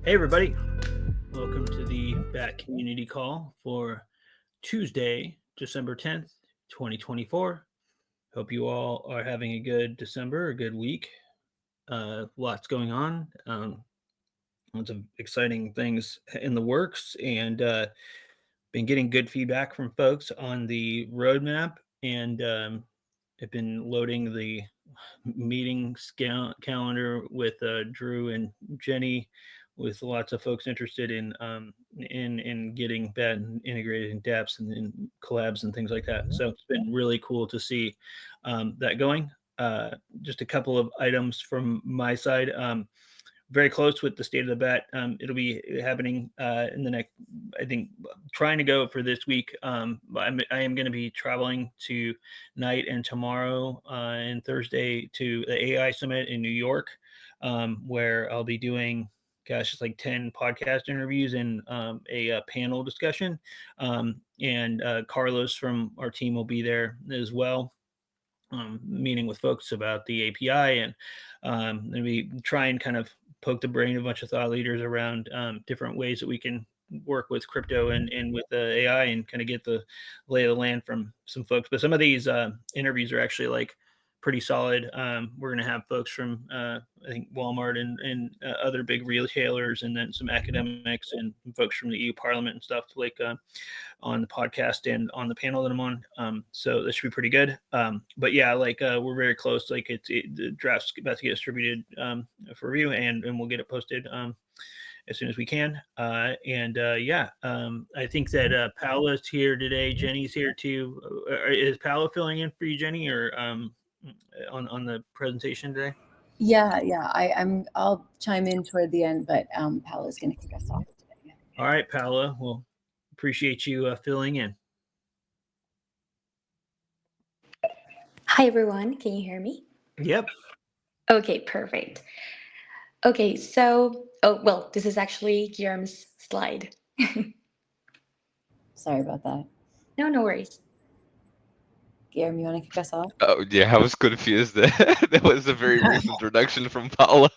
Hey, everybody. Welcome to the Bat Community Call for Tuesday, December 10th, 2024. Hope you all are having a good December, a good week. Lots going on, lots of exciting things in the works, and been getting good feedback from folks on the roadmap. And I've been loading the meeting calendar with Drew and Jenny, with lots of folks interested in getting that integrated in dApps and in collabs and things like that. So it's been really cool to see that going. Just a couple of items from my side. Very close with the state of the bat. It'll be happening in the next, I think, trying to go for this week. I am going to be traveling tonight and tomorrow and Thursday to the AI Summit in New York, where I'll be doing, gosh, it's like 10 podcast interviews and a panel discussion. And Carlos from our team will be there as well, meeting with folks about the API, and we try and kind of poke the brain of a bunch of thought leaders around different ways that we can work with crypto and with the AI, and kind of get the lay of the land from some folks. But some of these interviews are actually like pretty solid. We're going to have folks from I think Walmart and other big retailers, and then some academics and folks from the EU Parliament and stuff, like on the podcast and on the panel that I'm on. So this should be pretty good. But yeah, like we're very close. Like the draft's about to get distributed for review, and we'll get it posted as soon as we can. Yeah, I think that Paola's here today. Jenny's here too. Is Paola filling in for you, Jenny, or on the presentation today? Yeah. I'll chime in toward the end, but Paola's going to kick us off today. All right, Paola. Well, appreciate you filling in. Hi, everyone. Can you hear me? Yep. Okay, perfect. Okay, so, this is actually Guillermo's slide. Sorry about that. No worries. Guillermo, you want to kick us off? Oh yeah, I was confused. That was a very brief introduction from Paula.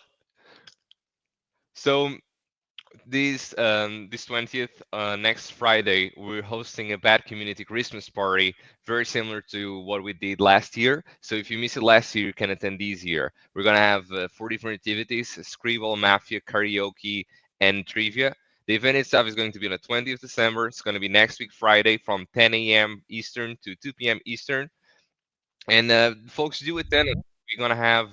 So this 20th, next Friday, we're hosting a Bad Community Christmas party, very similar to what we did last year. So if you missed it last year, you can attend this year. We're gonna have 4 different activities: Scribble, Mafia, karaoke, and trivia. The event itself is going to be on the 20th of December. It's going to be next week Friday from 10 a.m. Eastern to 2 p.m. Eastern. And folks, do attend. We're gonna have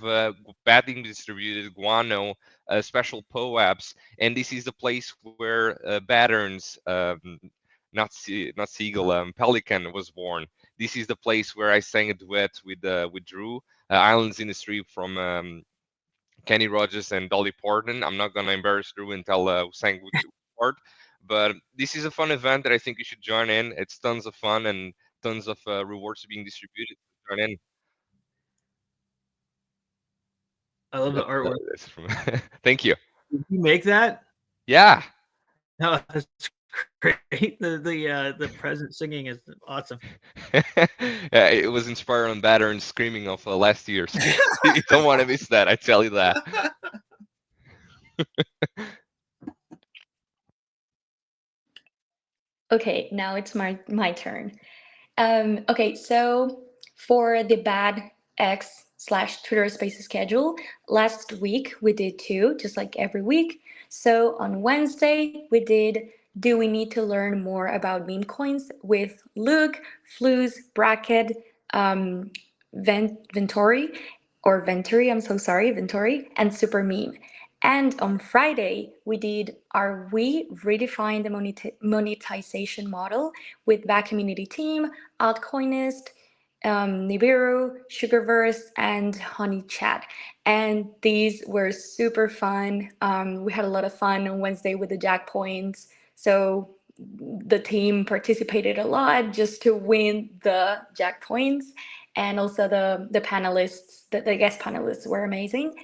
batting distributed guano, special POAPs, and this is the place where Batterns, not seagull, pelican was born. This is the place where I sang a duet with Drew, Islands in the Street from Kenny Rogers and Dolly Parton. I'm not gonna embarrass Drew and tell who sang which part, but this is a fun event that I think you should join in. It's tons of fun and tons of rewards being distributed. Join in. I love the artwork. That's from Thank you. Did you make that? Yeah. No, that's great. The present singing is awesome. Yeah, it was inspired on Battern screaming of last year. So you don't want to miss that. I tell you that. Okay, now it's my turn. Okay, so for the Bad X/Twitter Spaces schedule, last week we did two, just like every week. So on Wednesday we did Do We Need to Learn More About Meme Coins with Luke, Fluz, Bracket, Ventori, or Venturi, I'm so sorry, Ventori, and Super Meme. And on Friday, we did our We Redefine the Monetization Model with Back Community Team, Altcoinist, Nibiru, Sugarverse, and Honey Chat. And these were super fun. We had a lot of fun on Wednesday with the Jack Points. So the team participated a lot just to win the Jack Points. And also the panelists, the guest panelists were amazing.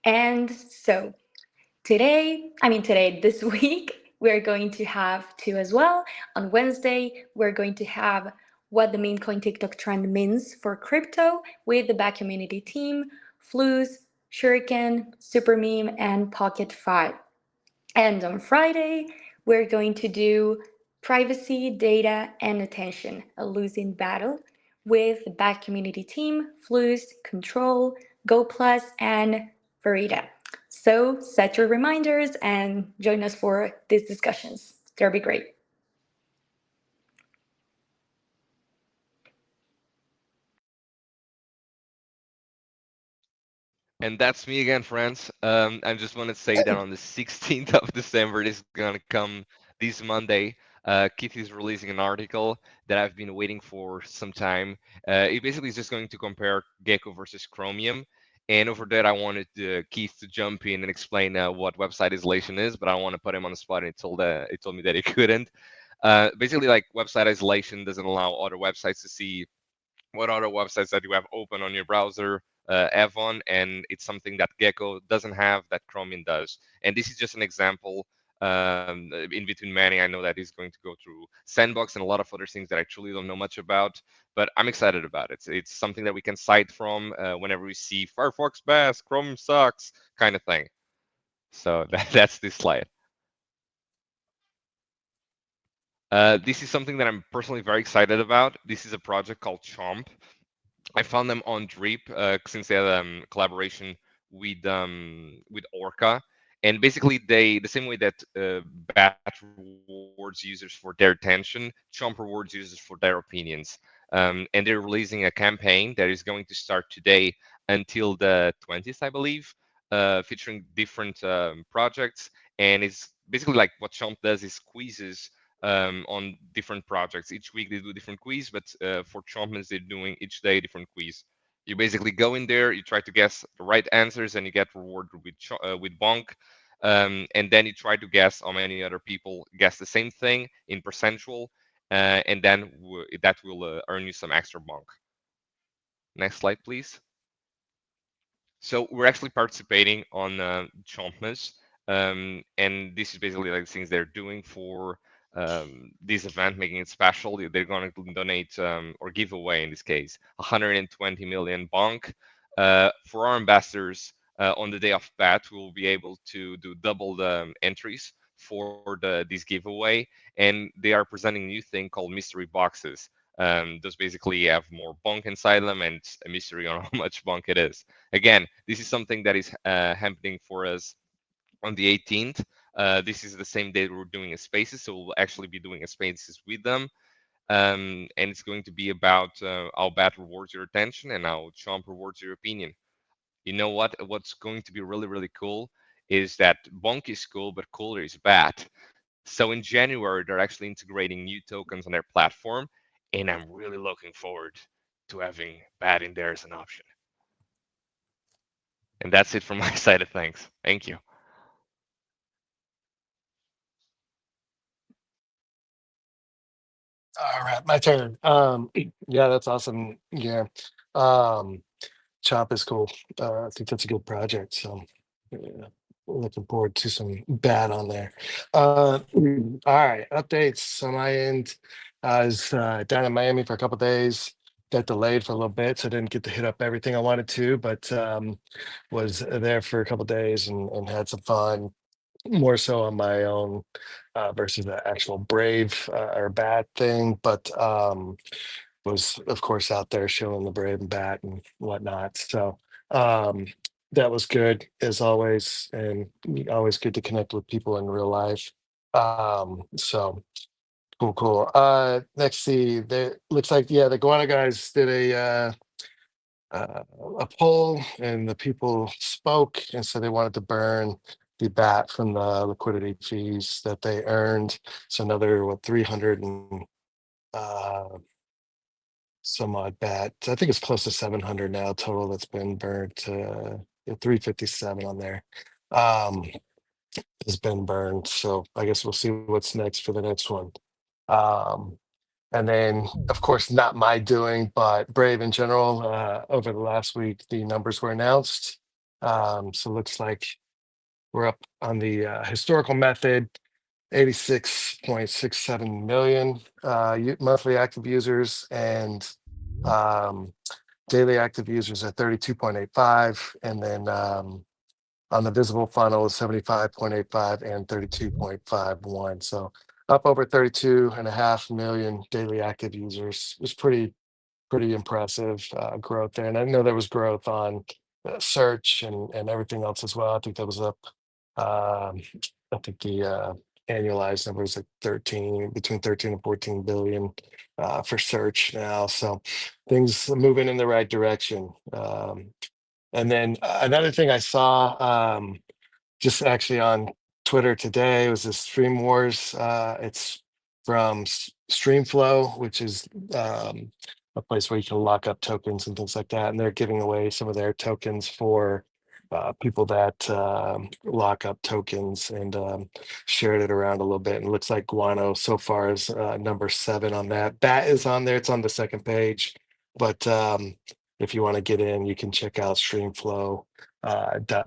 And so this week, we're going to have two as well. On Wednesday, we're going to have what the meme coin TikTok trend means for crypto with the Back Community team, Fluz, Shuriken, Super Meme, and Pocket 5. And on Friday, we're going to do privacy, data, and attention, a losing battle with the Bat Community team, Flus, Control, GoPlus, and Verita. So set your reminders and join us for these discussions. They'll be great. And that's me again, friends. I just want to say that on the 16th of December, this is gonna come this Monday. Keith is releasing an article that I've been waiting for some time. It basically is just going to compare Gecko versus Chromium. And over there, I wanted Keith to jump in and explain what website isolation is, but I don't want to put him on the spot. And he told me that he couldn't. Basically, like website isolation doesn't allow other websites to see what other websites that you have open on your browser have on, and it's something that Gecko doesn't have that Chromium does. And this is just an example in between many. I know that he's going to go through Sandbox and a lot of other things that I truly don't know much about, but I'm excited about it. It's something that we can cite from whenever we see Firefox bad, Chrome sucks, kind of thing. So that's this slide. This is something that I'm personally very excited about. This is a project called Chomp. I found them on Drip since they had collaboration with Orca, and basically they the same way that Bat rewards users for their attention, Chomp rewards users for their opinions. And they're releasing a campaign that is going to start today until the 20th, I believe, featuring different projects. And it's basically like what Chomp does is quizzes on different projects. Each week they do different quiz, but for Chompmans they're doing each day different quiz. You basically go in there, you try to guess the right answers, and you get rewarded with bonk. And then you try to guess how many other people guess the same thing in percentual, and then that will earn you some extra bonk. Next slide, please. So we're actually participating on Chompmas, and this is basically like things they're doing for this event, making it special. They're going to donate or give away, in this case, 120 million bonk. For our ambassadors, on the day of BAT, we will be able to do double the entries for this giveaway, and they are presenting a new thing called mystery boxes. Those basically have more bonk inside them and a mystery on how much bonk it is. Again, this is something that is happening for us on the 18th. This is the same day we're doing a Spaces, so we'll actually be doing a Spaces with them. And it's going to be about how Bat rewards your attention and how Chomp rewards your opinion. You know what? What's going to be really, really cool is that bonk is cool, but cooler is Bat. So in January, they're actually integrating new tokens on their platform, and I'm really looking forward to having Bat in there as an option. And that's it from my side of things. Thank you. All right, my turn. Yeah, that's awesome. Yeah. Chop is cool. I think that's a good project. So yeah, looking forward to some bad on there. All right, updates on my end. I was down in Miami for a couple days. Got delayed for a little bit, so I didn't get to hit up everything I wanted to, but was there for a couple days and had some fun. More so on my own versus the actual brave or bad thing, but was of course out there showing the brave and bat and whatnot. So um, that was good as always, and always good to connect with people in real life. So cool, cool. Let's see. There looks like the Guana guys did a poll, and the people spoke, and so they wanted to burn the bat from the liquidity fees that they earned. So another 300 and some odd bat. I think it's close to 700 now total that's been burned. 357 on there has been burned. So I guess we'll see what's next for the next one. And then, of course, not my doing, but Brave in general. Over the last week, the numbers were announced. So looks like we're up on the historical method, 86.67 million monthly active users, and daily active users at 32.85. And then on the visible funnel is 75.85 and 32.51. So up over 32.5 million daily active users. It was pretty impressive growth there. And I know there was growth on search and everything else as well. I think that was up. I think the annualized number is like between 13 and 14 billion for search now. So things are moving in the right direction. And then another thing I saw just actually on Twitter today was the Stream Wars. It's from Streamflow, which is a place where you can lock up tokens and things like that. And they're giving away some of their tokens for people that lock up tokens, and shared it around a little bit. And it looks like Guano so far is number 7 on that. Bat is on there. It's on the second page. But if you want to get in, you can check out Streamflow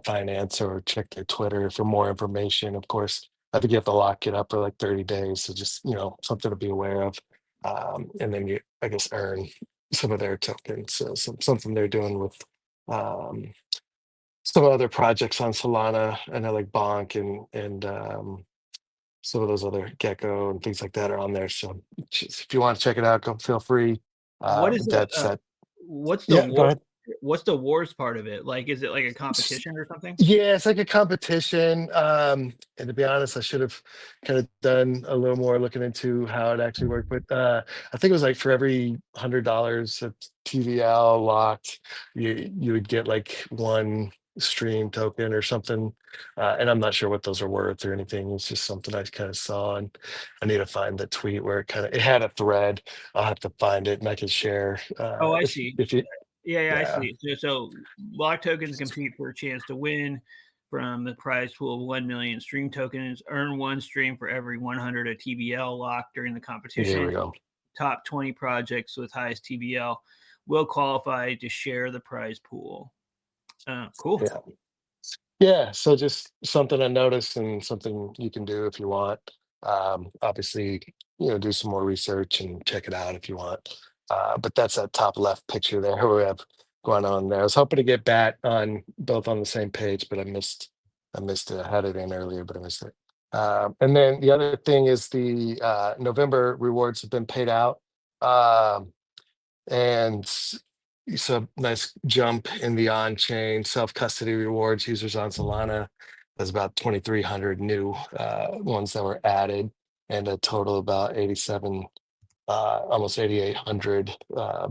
.finance or check their Twitter for more information. Of course, I think you have to lock it up for like 30 days. So just, something to be aware of. And then you, I guess, earn some of their tokens. So something they're doing with some other projects on Solana. I know like Bonk and some of those other Gecko and things like that are on there. So if you want to check it out, go feel free. What is That's it? that. What's the Yeah, go war? ahead. What's the wars part of it? Like, is it like a competition or something? Yeah, it's like a competition. And to be honest, I should have kind of done a little more looking into how it actually worked. But I think it was like for every $100 of TVL locked, you would get like one stream token or something. And I'm not sure what those are worth or anything. It's just something I kind of saw, and I need to find the tweet where it had a thread. I'll have to find it and I can share. Oh, I see. If you, Yeah, I yeah. see. So block tokens compete for a chance to win from the prize pool of 1 million stream tokens. Earn 1 stream for every 100 of TBL locked during the Here competition. we go. Top 20 projects with highest TBL will qualify to share the prize pool. Cool. Yeah. Yeah, so just something I noticed and something you can do if you want. Obviously, do some more research and check it out if you want. But that's that top left picture there where we have going on there. I was hoping to get Bat on both on the same page, but I missed it. I had it in earlier, but I missed it. And then the other thing is the November rewards have been paid out. And you saw a nice jump in the on-chain self-custody rewards. Users on Solana, there's about 2,300 new ones that were added, and a total of about 87, almost 8,800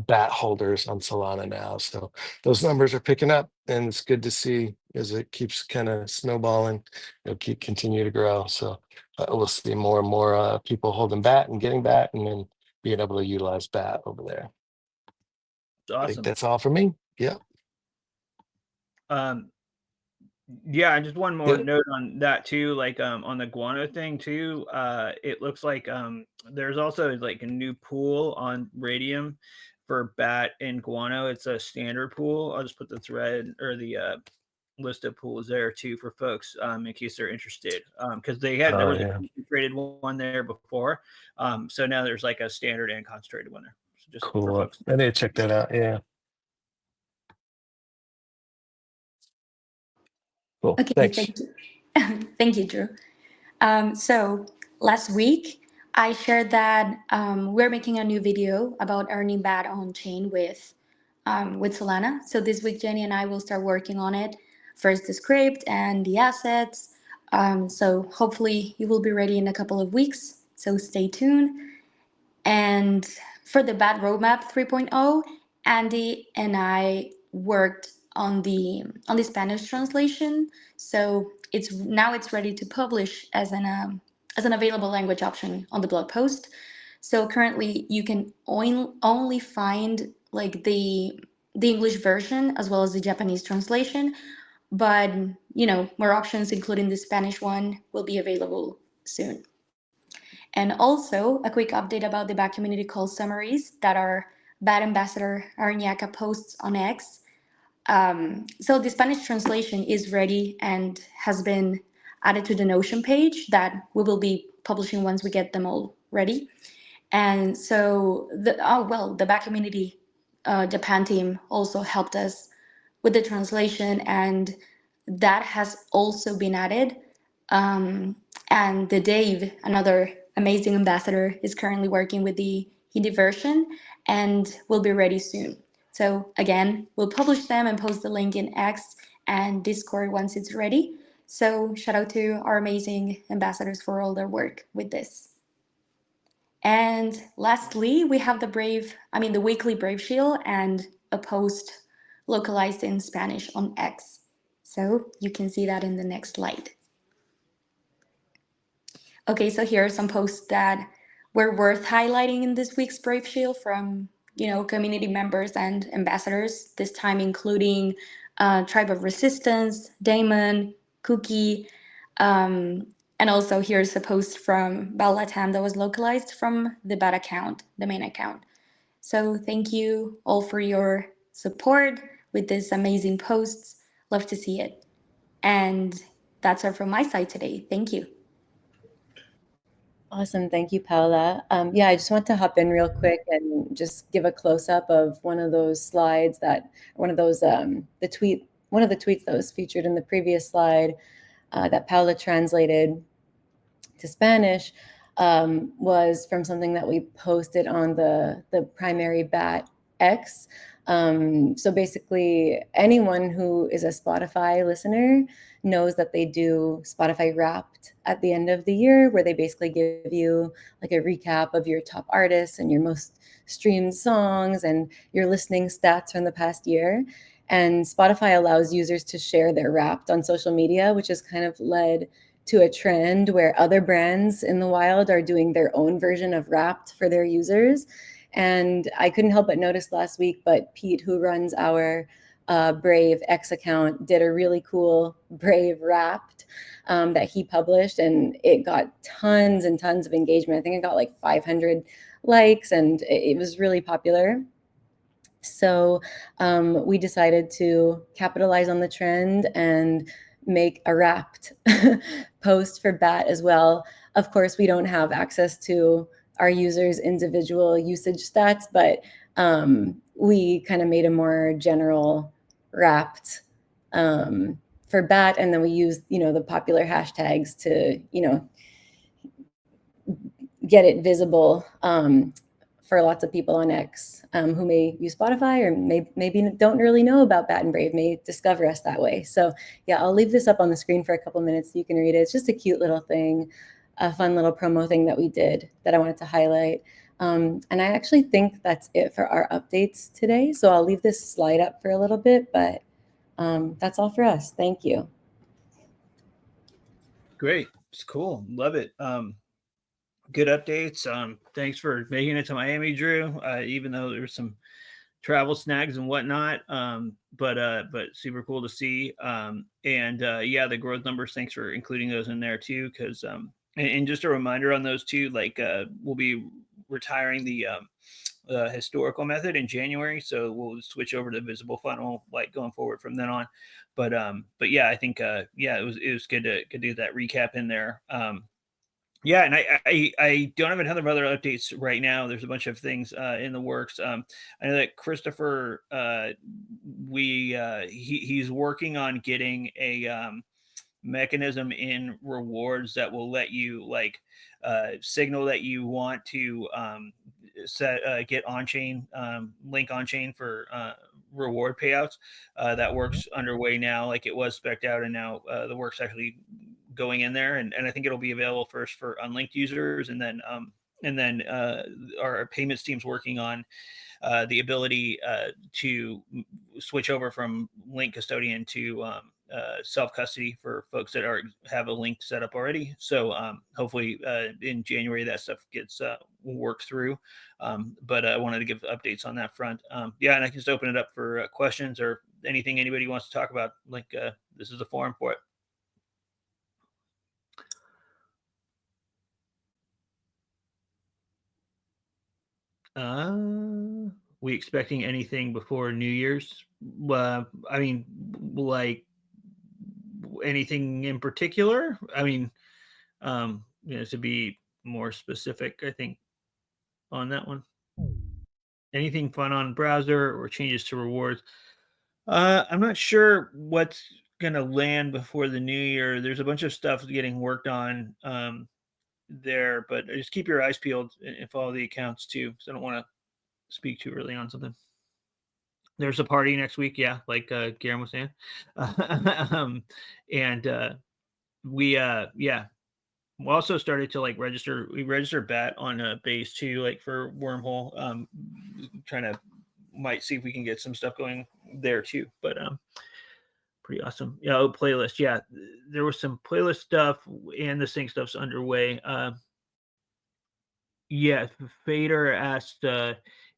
BAT holders on Solana now. So those numbers are picking up, and it's good to see as it keeps kind of snowballing. It'll continue to grow. So we'll see more and more people holding BAT and getting BAT, and then being able to utilize BAT over there. I think Awesome. that's all for me. Yeah. Yeah, and just one more Yeah. note on that too, like on the Guano thing too. It looks like there's also like a new pool on Radium for Bat and Guano. It's a standard pool. I'll just put the thread or the list of pools there too for folks in case they're interested, because there was a concentrated one there before, so now there's like a standard and concentrated one there. So just for Cool. folks. I need to check that out. Yeah. Cool. Okay, Thanks. thank you. Thank you, Drew. So last week, I shared that we're making a new video about earning BAT on chain with Solana. So this week, Jenny and I will start working on it. First, the script and the assets. So hopefully, you will be ready in a couple of weeks. So stay tuned. And for the BAT Roadmap 3.0, Andy and I worked on the Spanish translation. So it's ready to publish as an available language option on the blog post. So currently you can only find like the English version as well as the Japanese translation, but more options, including the Spanish one, will be available soon. And also a quick update about the BAT community call summaries that our BAT ambassador Aranyaka posts on X. So the Spanish translation is ready and has been added to the Notion page that we will be publishing once we get them all ready. And so the BAT community Japan team also helped us with the translation and that has also been added. And the Dave, another amazing ambassador, is currently working with the Hindi version and will be ready soon. So again, we'll publish them and post the link in X and Discord once it's ready. So shout out to our amazing ambassadors for all their work with this. And lastly, we have the weekly Brave Shield and a post localized in Spanish on X. So you can see that in the next slide. Okay, so here are some posts that were worth highlighting in this week's Brave Shield from, community members and ambassadors, this time including Tribe of Resistance, Damon, Cookie, and also here's a post from Balatam that was localized from the BAT account, the main account. So thank you all for your support with these amazing posts. Love to see it. And that's all from my side today. Thank you. Awesome. Thank you, Paula. Yeah, I just want to hop in real quick and just give a close up of one of those slides one of the tweets that was featured in the previous slide that Paula translated to Spanish was from something that we posted on the primary BAT X. So basically, anyone who is a Spotify listener knows that they do Spotify Wrapped at the end of the year, where they basically give you like a recap of your top artists and your most streamed songs and your listening stats from the past year. And Spotify allows users to share their Wrapped on social media, which has kind of led to a trend where other brands in the wild are doing their own version of Wrapped for their users. And I couldn't help but notice last week, but Pete, who runs our Brave X account, did a really cool Brave Wrapped that he published, and it got tons and tons of engagement. I think it got like 500 likes, and it was really popular. So we decided to capitalize on the trend and make a Wrapped post for BAT as well. Of course, we don't have access to our users' individual usage stats, but we kind of made a more general Wrapped for BAT, and then we used, the popular hashtags to, get it visible for lots of people on X who may use Spotify or maybe don't really know about BAT and Brave, may discover us that way. So yeah, I'll leave this up on the screen for a couple minutes so you can read it. It's just a cute little thing, a fun little promo thing that we did that I wanted to highlight. And I actually think that's it for our updates today. So I'll leave this slide up for a little bit, but that's all for us. Thank you. Great. It's cool. Love it. Good updates. Thanks for making it to Miami, Drew. Even though there's some travel snags and whatnot, but super cool to see. Yeah, the growth numbers. Thanks for including those in there too, because and just a reminder on those two. Like we'll be retiring the historical method in January, so we'll switch over to visible funnel like going forward from then on. But yeah, I think yeah, it was good to do that recap in there. Yeah, and I don't have a ton of other updates right now. There's a bunch of things in the works. I know that Christopher, he's working on getting a mechanism in rewards that will let you like signal that you want to get on chain link on chain for reward payouts. That works underway now, like it was spec'd out, and now the work's actually going in there, and I think it'll be available first for unlinked users, and then our payments team's working on the ability to switch over from link custodian to self custody for folks that have a link set up already. So hopefully in January that stuff gets worked through. But I wanted to give updates on that front. Yeah, and I can just open it up for questions or anything anybody wants to talk about. Like this is the forum for it. We expecting anything before New Year's? I mean, like anything in particular? I mean, to be more specific, I think on that one. Anything fun on browser or changes to rewards? I'm not sure what's gonna land before the new year. There's a bunch of stuff getting worked on there, but just keep your eyes peeled and follow the accounts too, because I don't want to speak too early on something. There's a party next week, yeah, like Garen was saying, and we yeah, we also started to like register. We register bat on a base too, like for wormhole. Trying to might see if we can get some stuff going there too, but pretty awesome. Yeah, oh, playlist. Yeah, there was some playlist stuff and the sync stuff's underway. Yeah, Fader asked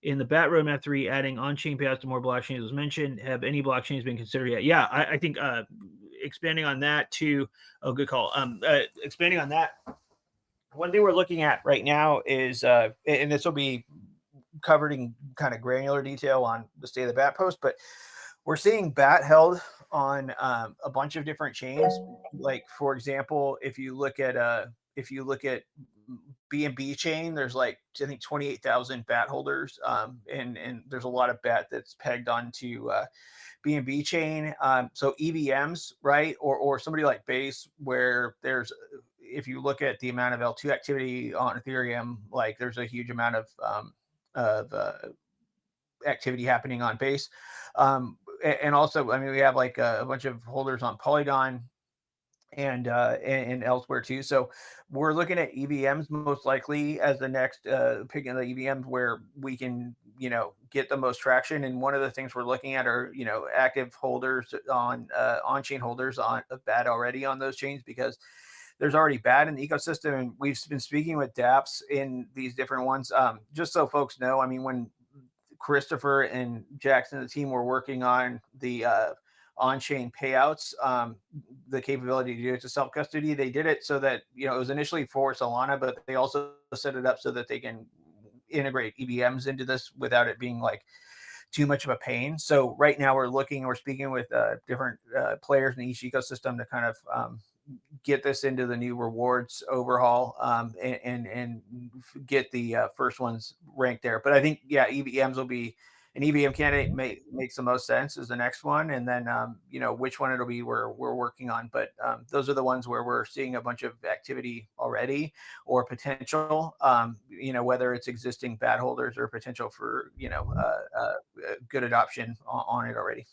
in the Bat Roadmap 3, adding on-chain payouts to more blockchains was mentioned. Have any blockchains been considered yet? Yeah, I think expanding on that too. Oh, good call. Expanding on that, one thing we're looking at right now is, and this will be covered in kind of granular detail on the State of the Bat post, but we're seeing Bat held on a bunch of different chains. Like for example, if you look at BNB chain, there's like I think 28,000 Bat holders, and there's a lot of Bat that's pegged onto BNB chain. So EVMs, right, or somebody like Base, where there's, if you look at the amount of L2 activity on Ethereum, like there's a huge amount of activity happening on Base. And also, I mean, we have like a bunch of holders on Polygon and elsewhere too. So we're looking at EVMs most likely as the next picking the EVMs where we can, get the most traction. And one of the things we're looking at are, active holders on-chain holders on BAT already on those chains, because there's already BAT in the ecosystem. And we've been speaking with dApps in these different ones. Just so folks know, I mean, when Christopher and Jackson and the team were working on the on-chain payouts, the capability to do it to self-custody, they did it so that, it was initially for Solana, but they also set it up so that they can integrate EVMs into this without it being like too much of a pain. So right now we're speaking with different players in each ecosystem to kind of get this into the new rewards overhaul, and get the first ones ranked there. But I think, yeah, EVMs will be an EVM candidate makes the most sense is the next one. And then, which one it'll be, we're working on. But those are the ones where we're seeing a bunch of activity already or potential, whether it's existing BAT holders or potential for, good adoption on it already.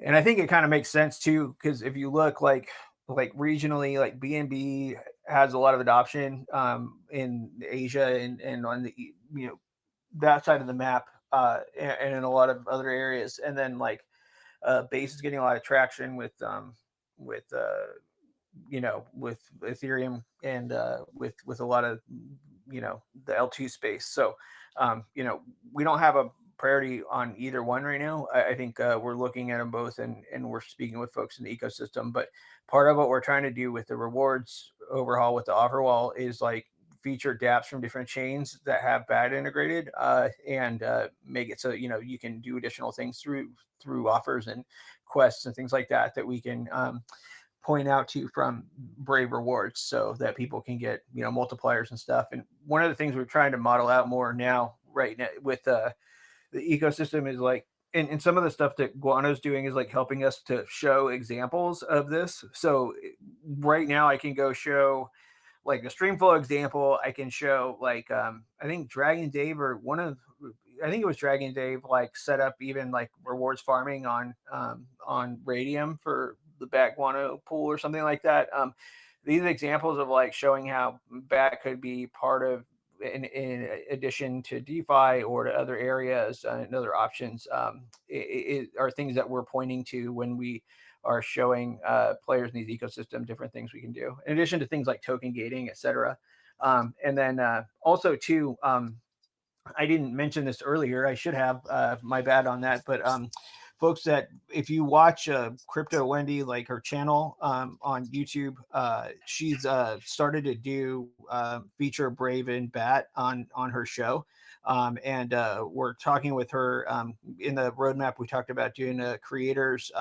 And I think it kind of makes sense too, because if you look like regionally, like BNB has a lot of adoption in Asia and on the that side of the map, and in a lot of other areas. And then like Base is getting a lot of traction with Ethereum and with a lot of the L2 space. So we don't have a priority on either one right now. I think we're looking at them both, and we're speaking with folks in the ecosystem. But part of what we're trying to do with the rewards overhaul with the offer wall is like feature dApps from different chains that have BAT integrated, and make it so you can do additional things through offers and quests and things like that we can point out to from Brave Rewards, so that people can get multipliers and stuff. And one of the things we're trying to model out more now right now with the ecosystem is like, and some of the stuff that Guano's doing is like helping us to show examples of this. So right now I can go show like a Streamflow example. I can show like I think Dragon Dave I think it was Dragon Dave like set up even like rewards farming on Radium for the BAT Guano pool or something like that. These are examples of like showing how BAT could be part of, in addition to DeFi or to other areas and other options, are things that we're pointing to when we are showing players in these ecosystem different things we can do, in addition to things like token gating, etc. And then also too, I didn't mention this earlier. I should have, my bad on that. But folks, that if you watch Crypto Wendy, like her channel on YouTube, she's started to do feature Brave and BAT on her show. And we're talking with her in the roadmap. We talked about doing a creators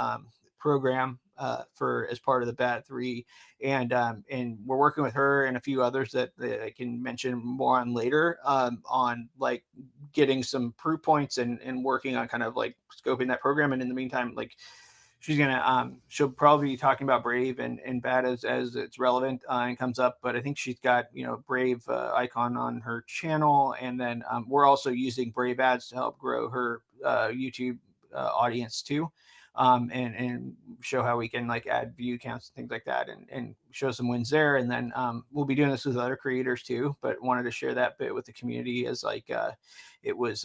program for as part of the BAT3, and we're working with her and a few others that I can mention more on later, on like getting some proof points and working on kind of like scoping that program. And in the meantime, like she'll probably be talking about Brave and Bat as it's relevant and comes up. But I think she's got Brave icon on her channel, and then we're also using Brave ads to help grow her YouTube audience too. And show how we can like add view counts and things like that, and show some wins there. And then we'll be doing this with other creators too, but wanted to share that bit with the community as like it was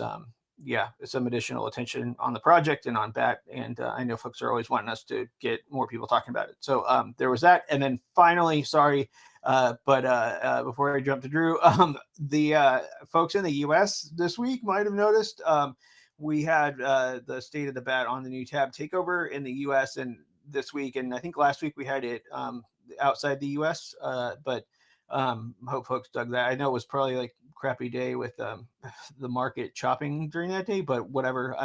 some additional attention on the project and on Bat. And I know folks are always wanting us to get more people talking about it. So there was that. And then finally, sorry, but before I jump to Drew, the folks in the US this week might have noticed we had the State of the Bat on the new tab takeover in the US and this week. And I think last week we had it outside the US, but hope folks dug that. I know it was probably like crappy day with the market chopping during that day, but whatever.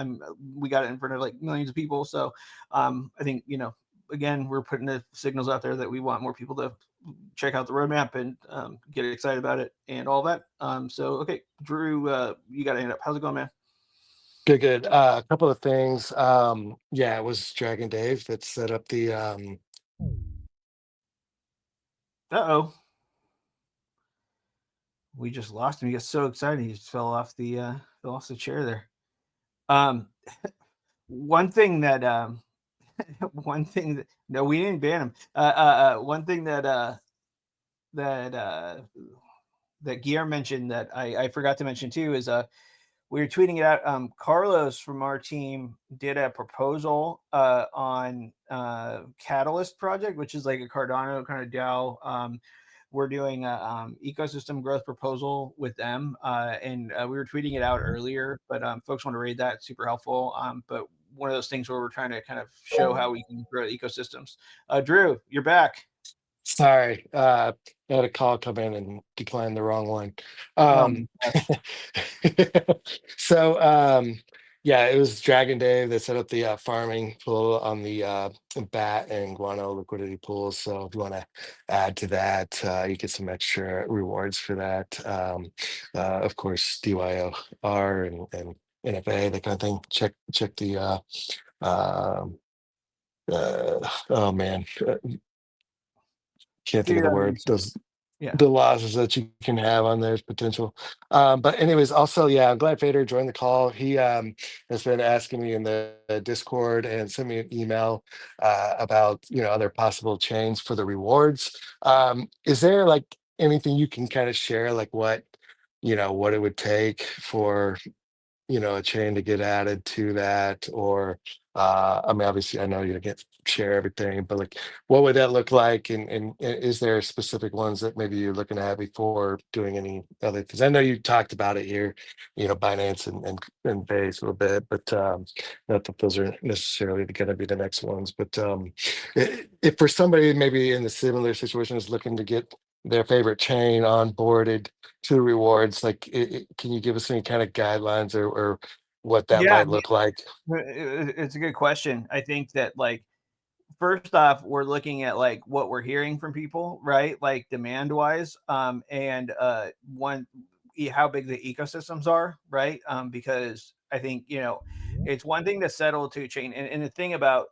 We got it in front of like millions of people. So I think, again, we're putting the signals out there that we want more people to check out the roadmap and get excited about it and all that. So, okay, Drew, you got to hand up. How's it going, man? Good. A couple of things. It was Dragon Dave that set up the Uh-oh. We just lost him. He got so excited he just fell off the chair there. One thing that no, we didn't ban him. One thing that Guillermo mentioned that I forgot to mention too is we were tweeting it out. Carlos from our team did a proposal on Catalyst project, which is like a Cardano kind of DAO. We're doing a ecosystem growth proposal with them, and we were tweeting it out earlier. But folks want to read that; it's super helpful. But one of those things where we're trying to kind of show how we can grow ecosystems. Drew, you're back. Sorry, I had a call come in and declined the wrong one. It was Dragon Dave that set up the farming pool on the Bat and Guano liquidity pools. So if you want to add to that, you get some extra rewards for that. Of course, DYOR and NFA, that kind of thing. Check the oh man. Can't think of the word. The losses that you can have on there's potential. But anyways, also, I'm glad Fader joined the call. He has been asking me in the Discord and sent me an email about other possible chains for the rewards. Is there like anything you can kind of share, like what it would take for a chain to get added to that? Or obviously I know you can't share everything, but like what would that look like? And is there specific ones that maybe you're looking at before doing any other things? I know you talked about it here, Binance and Base a little bit, but not that those are necessarily going to be the next ones. But if for somebody maybe in a similar situation is looking to get their favorite chain onboarded to rewards, like can you give us any kind of guidelines or what that might look like? It's a good question. I think that like first off, we're looking at like what we're hearing from people, right? Like demand wise, and how big the ecosystems are, right? Because I think it's one thing to settle to a chain, and the thing about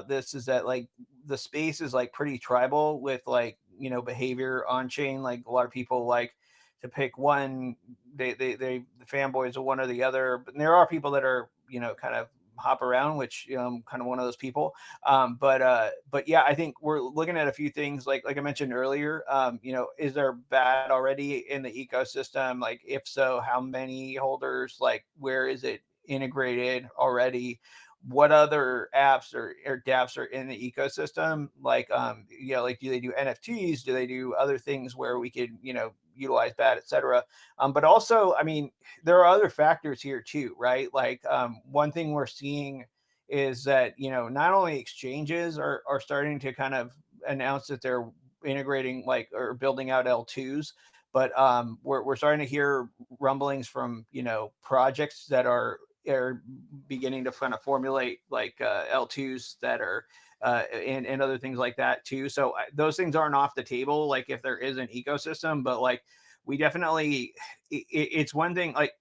this is that like the space is like pretty tribal with like behavior on chain. Like a lot of people like to pick one, the fanboys of one or the other, but there are people that are kind of hop around, which I'm kind of one of those people. But I think we're looking at a few things like I mentioned earlier. Is there BAT already in the ecosystem? Like if so, how many holders? Like where is it integrated already? What other apps or dApps are in the ecosystem? Like like do they do NFTs? Do they do other things where we could utilize BAT, etc.? But also, I mean, there are other factors here too, right? Like one thing we're seeing is that not only exchanges are starting to kind of announce that they're integrating like or building out L2s, but we're starting to hear rumblings from projects that are beginning to kind of formulate like L2s that are and other things like that too. So those things aren't off the table, like if there is an ecosystem, but like we definitely it's one thing. Like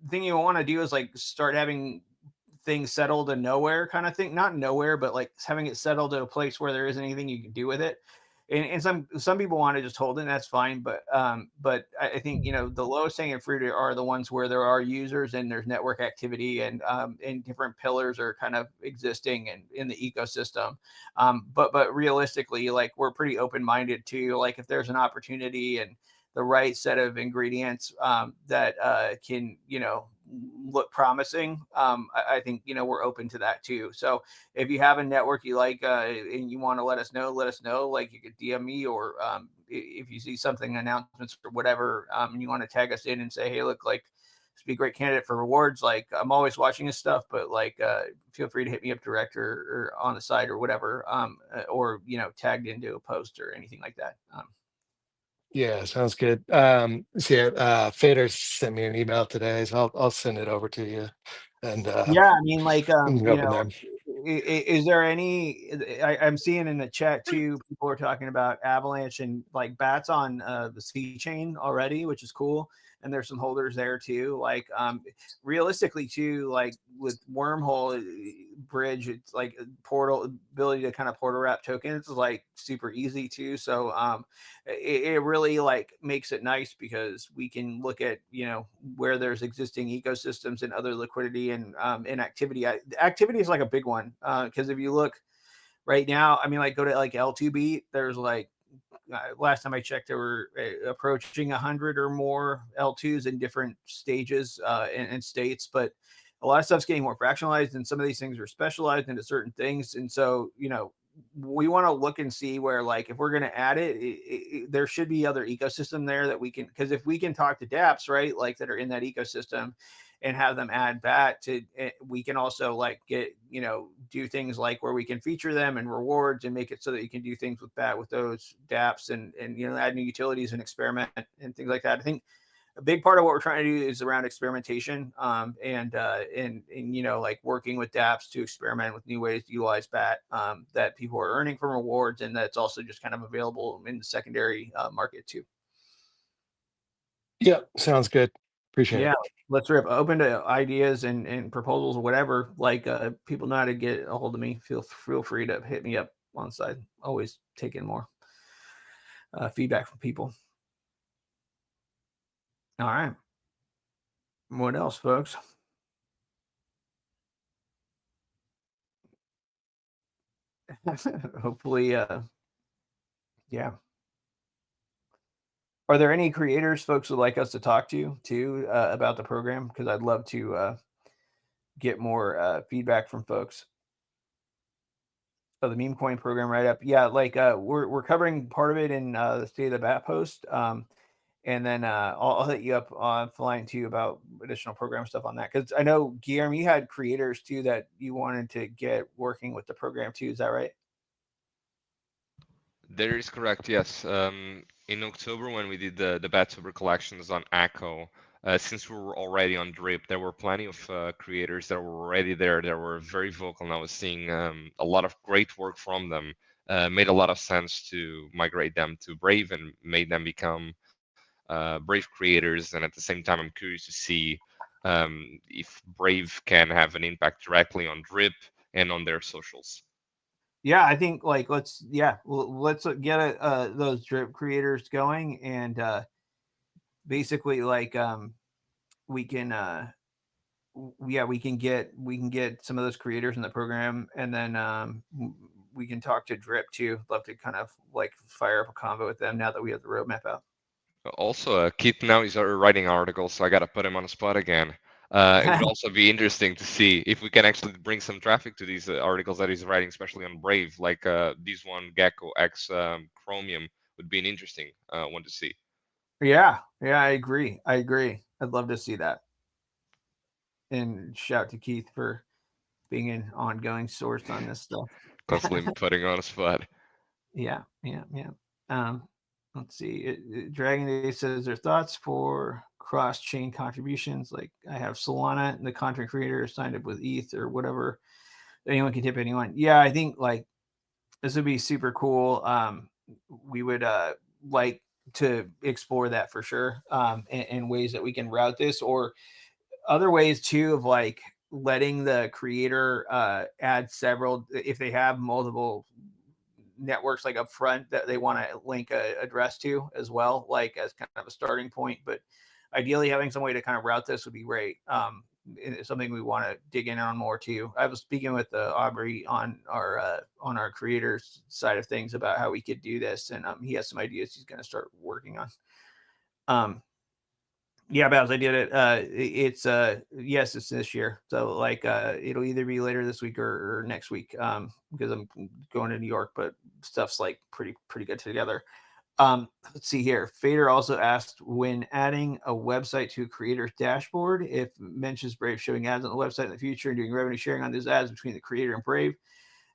the thing you want to do is like start having things settled to nowhere kind of thing. Not nowhere, but like having it settled to a place where there isn't anything you can do with it. And some people want to just hold it, and that's fine. But I think the lowest hanging fruit are the ones where there are users and there's network activity and different pillars are kind of existing and in the ecosystem. But realistically, like we're pretty open minded to like if there's an opportunity and the right set of ingredients that can look promising. I think we're open to that too. So if you have a network you like and you want to let us know. Like you could DM me or if you see something announcements or whatever, and you want to tag us in and say, hey, look, like this would be a great candidate for rewards. Like I'm always watching this stuff, but like feel free to hit me up direct or on the side or whatever, or tagged into a post or anything like that. Yeah, sounds good. Fader sent me an email today, so I'll send it over to you. And Yeah, I mean, like, we can go from there. is there any? I'm seeing in the chat too. People are talking about Avalanche and like bats on the C chain already, which is cool. And there's some holders there too. Like, realistically too, like with Wormhole Bridge, it's like portal ability to kind of portal wrap tokens is like super easy too. So it really like makes it nice because we can look at where there's existing ecosystems and other liquidity and activity. Activity is like a big one because if you look right now, I mean, like go to like L2B, there's like last time I checked, there were approaching 100 or more L2s in different stages and states, but a lot of stuff's getting more fractionalized and some of these things are specialized into certain things. And so, we want to look and see where, like, if we're going to add it, there should be other ecosystem there that we can, because if we can talk to dApps, right, like that are in that ecosystem and have them add BAT to, we can also like get, do things like where we can feature them and rewards and make it so that you can do things with BAT with those dApps and add new utilities and experiment and things like that. I think a big part of what we're trying to do is around experimentation and like working with dApps to experiment with new ways to utilize BAT that people are earning from rewards, and that's also just kind of available in the secondary market too. Yeah, sounds good. Appreciate Yeah, it. let's rip. Open to ideas and proposals or whatever. Like people know how to get a hold of me. Feel free to hit me up on the side. Always taking more feedback from people. All right. What else, folks? Hopefully, yeah. Are there any creators, folks, would like us to talk to too about the program? Because I'd love to get more feedback from folks. So the meme coin program right up, yeah. Like we're covering part of it in the State of the Bat post, and then I'll hit you up offline too about additional program stuff on that. Because I know Guillermo, you had creators too that you wanted to get working with the program too. Is that right? That is correct, yes. In October, when we did the Batsober collections on Echo, since we were already on Drip, there were plenty of creators that were already there that were very vocal, and I was seeing a lot of great work from them. Made a lot of sense to migrate them to Brave and made them become Brave creators. And at the same time, I'm curious to see if Brave can have an impact directly on Drip and on their socials. Yeah, I think like let's get those drip creators going and basically like we can we can get some of those creators in the program and then we can talk to Drip too. Love to kind of like fire up a convo with them now that we have the roadmap out. Also, Keith now is writing articles, so I gotta put him on the spot again. It would also be interesting to see if we can actually bring some traffic to these articles that he's writing, especially on Brave, like this one, Gecko X Chromium, would be an interesting one to see. Yeah, I agree. I'd love to see that. And shout to Keith for being an ongoing source on this stuff. Constantly putting on a spot. Yeah. Let's see. Dragon Day says their thoughts for cross-chain contributions. Like I have Solana and the content creator signed up with ETH or whatever. Anyone can tip anyone. Yeah, I think like this would be super cool. We would like to explore that for sure. And ways that we can route this or other ways too of like letting the creator add several, if they have multiple networks like up front that they want to link a address to as well, like as kind of a starting point. But ideally having some way to kind of route this would be great. It's something we want to dig in on more too. I was speaking with Aubrey on our creators side of things about how we could do this, and he has some ideas he's going to start working on. Yeah, Baz, I did it. It's yes, it's this year. So like it'll either be later this week or next week because I'm going to New York, but stuff's like pretty good together. Let's see here. Fader also asked, when adding a website to a creator's dashboard, if mentions Brave showing ads on the website in the future and doing revenue sharing on those ads between the creator and Brave,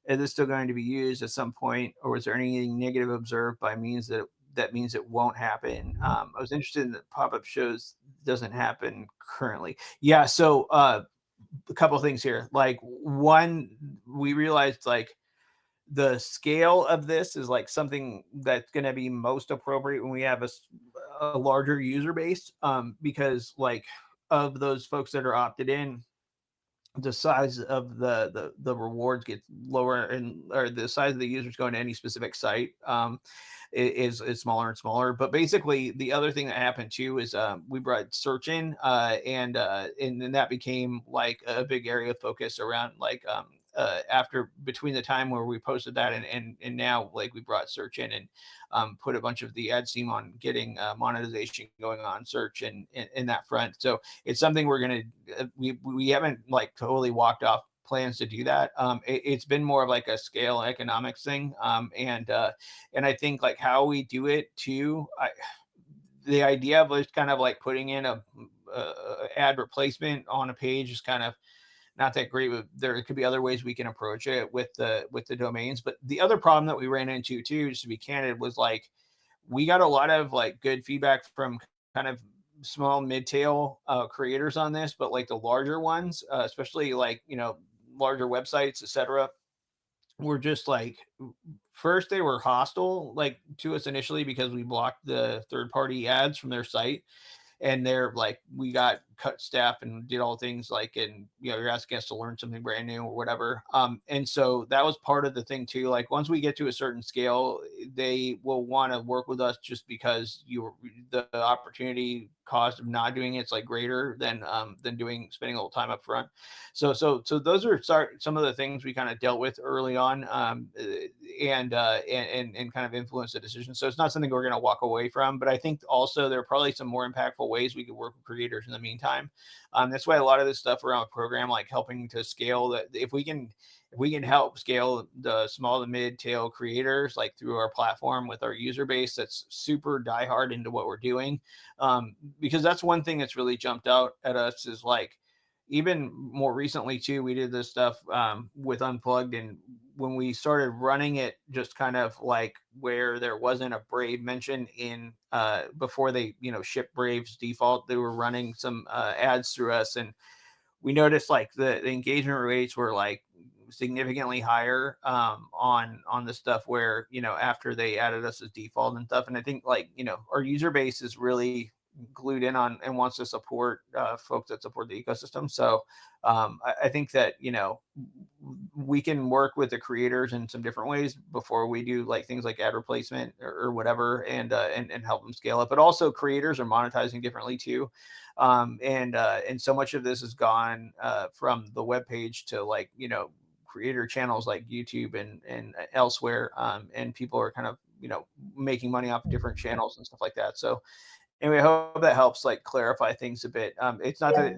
is this still going to be used at some point, or was there anything negative observed by means that means it won't happen? I was interested in the pop-up shows doesn't happen currently. Yeah, so a couple of things here. Like one, we realized like the scale of this is like something that's going to be most appropriate when we have a larger user base, because like of those folks that are opted in, the size of the rewards gets lower, and or the size of the users going to any specific site is smaller and smaller. But basically the other thing that happened too is we brought search in and then that became like a big area of focus around like after between the time where we posted that and now, like we brought search in and put a bunch of the ad team on getting monetization going on search and in that front. So it's something we're gonna we haven't like totally walked off plans to do that. It's been more of like a scale economics thing, and I think like how we do it too. The idea of just kind of like putting in a ad replacement on a page is kind of not that great. There could be other ways we can approach it with the domains. But the other problem that we ran into too, just to be candid, was like we got a lot of like good feedback from kind of small mid-tail creators on this, but like the larger ones, especially like, you know, larger websites, etc., were just like, first they were hostile like to us initially because we blocked the third-party ads from their site. And they're like, we got cut staff and did all things like, and you know, you're asking us to learn something brand new or whatever. And so that was part of the thing too. Like once we get to a certain scale, they will want to work with us just because the opportunity cost of not doing it's like greater than spending a little time up front. So those are some of the things we kind of dealt with early on, and kind of influence the decision. So it's not something we're going to walk away from, but I think also there are probably some more impactful ways we could work with creators in the meantime. That's why a lot of this stuff around the program, like helping to scale that, if we can help scale the small to mid tail creators like through our platform with our user base that's super diehard into what we're doing, because that's one thing that's really jumped out at us is like, even more recently too, we did this stuff with Unplugged, and when we started running it just kind of like where there wasn't a Brave mention in before they, you know, shipped Brave's default, they were running some ads through us, and we noticed like the engagement rates were like significantly higher on the stuff where, you know, after they added us as default and stuff. And I think like, you know, our user base is really glued in on and wants to support folks that support the ecosystem. So I think that, you know, we can work with the creators in some different ways before we do like things like ad replacement or whatever, and help them scale up. But also creators are monetizing differently too. And so much of this has gone from the web page to like, you know, creator channels like YouTube and elsewhere. And people are kind of, you know, making money off different channels and stuff like that. So anyway, I hope that helps like clarify things a bit. It's not that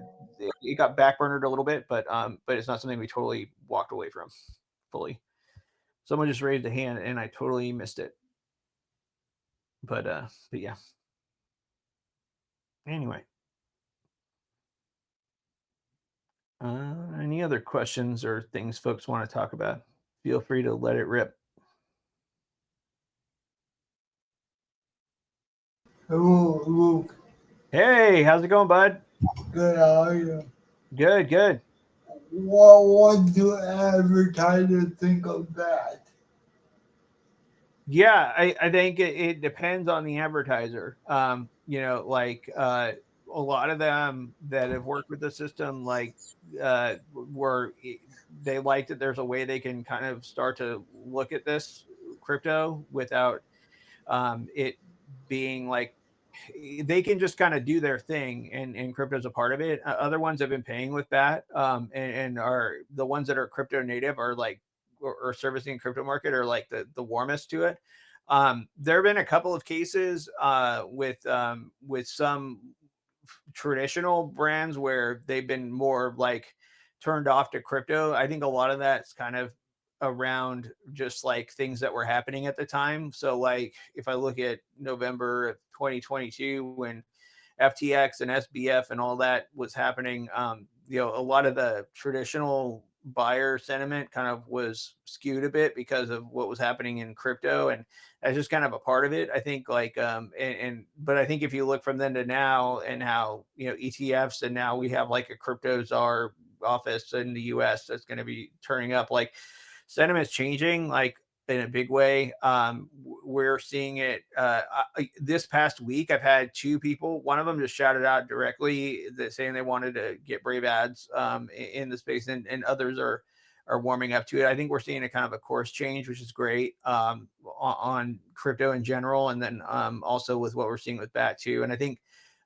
it got backburnered a little bit, but it's not something we totally walked away from fully. Someone just raised a hand and I totally missed it. But yeah. Anyway. Any other questions or things folks want to talk about? Feel free to let it rip. Hello, Luke. Hey, how's it going, bud? Good, how are you? Good. What do advertisers think of that? Yeah, I think it depends on the advertiser. You know, like a lot of them that have worked with the system, like they like that there's a way they can kind of start to look at this crypto without it being like they can just kind of do their thing and crypto's a part of it. Other ones have been paying with that and are the ones that are crypto native are like or servicing crypto market are like the warmest to it. There have been a couple of cases with some traditional brands where they've been more like turned off to crypto. I think a lot of that's kind of around just like things that were happening at the time. So like if I look at November of 2022 when FTX and SBF and all that was happening, a lot of the traditional buyer sentiment kind of was skewed a bit because of what was happening in crypto, and that's just kind of a part of it. I think like but I think if you look from then to now and how ETFs, and now we have like a crypto czar office in the US that's going to be turning up, like sentiment's changing like in a big way. We're seeing it this past week. I've had two people, one of them just shouted out directly that saying they wanted to get Brave ads in the space, and others are warming up to it. I think we're seeing a kind of a course change, which is great on crypto in general, and then also with what we're seeing with BAT too. And I think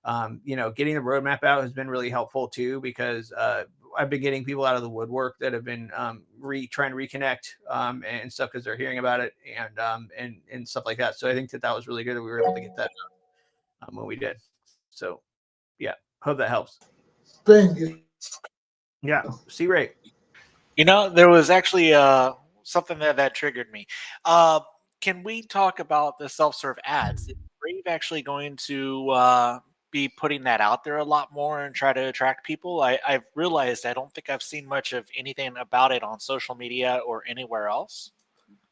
getting the roadmap out has been really helpful too, because I've been getting people out of the woodwork that have been trying to reconnect and stuff because they're hearing about it and stuff like that. So I think that was really good that we were able to get that when we did. So yeah, hope that helps. Thank you. Yeah, C-Ray. There was actually something that triggered me. Can we talk about the self-serve ads? Is Brave actually going to be putting that out there a lot more and try to attract people? I've realized I don't think I've seen much of anything about it on social media or anywhere else.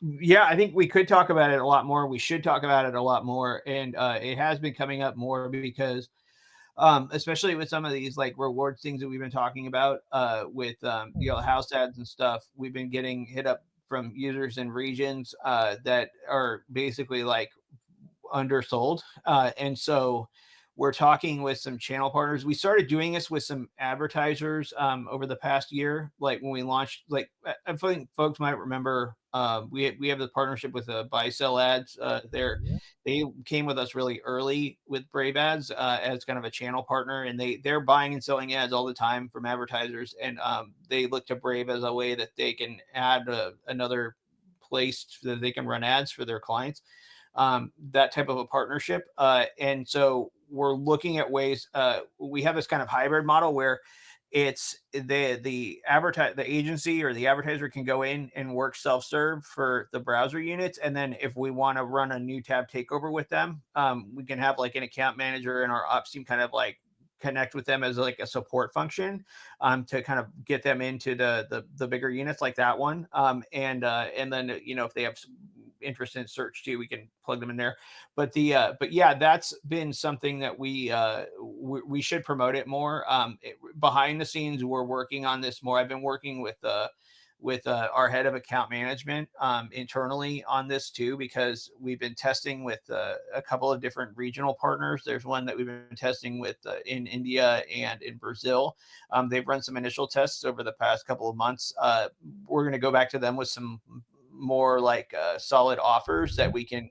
Yeah, I think we could talk about it a lot more. We should talk about it a lot more. And it has been coming up more because especially with some of these like rewards things that we've been talking about with house ads and stuff, we've been getting hit up from users in regions that are basically like undersold. And so we're talking with some channel partners. We started doing this with some advertisers over the past year. Like when we launched, like I think folks might remember, we have the partnership with Buy Sell Ads. They came with us really early with Brave Ads as kind of a channel partner, and they're buying and selling ads all the time from advertisers, and they look to Brave as a way that they can add another place that they can run ads for their clients. That type of a partnership. And so we're looking at ways, we have this kind of hybrid model where it's the agency or the advertiser can go in and work self-serve for the browser units. And then if we want to run a new tab takeover with them, we can have like an account manager and our ops team kind of like connect with them as like a support function to kind of get them into the bigger units like that one. And then, if they have interest in search too, we can plug them in there. But yeah, that's been something that we should promote it more. Behind the scenes, we're working on this more. I've been working with our head of account management internally on this too, because we've been testing with a couple of different regional partners. There's one that we've been testing with in India and in Brazil. They've run some initial tests over the past couple of months. We're going to go back to them with some more like solid offers that we can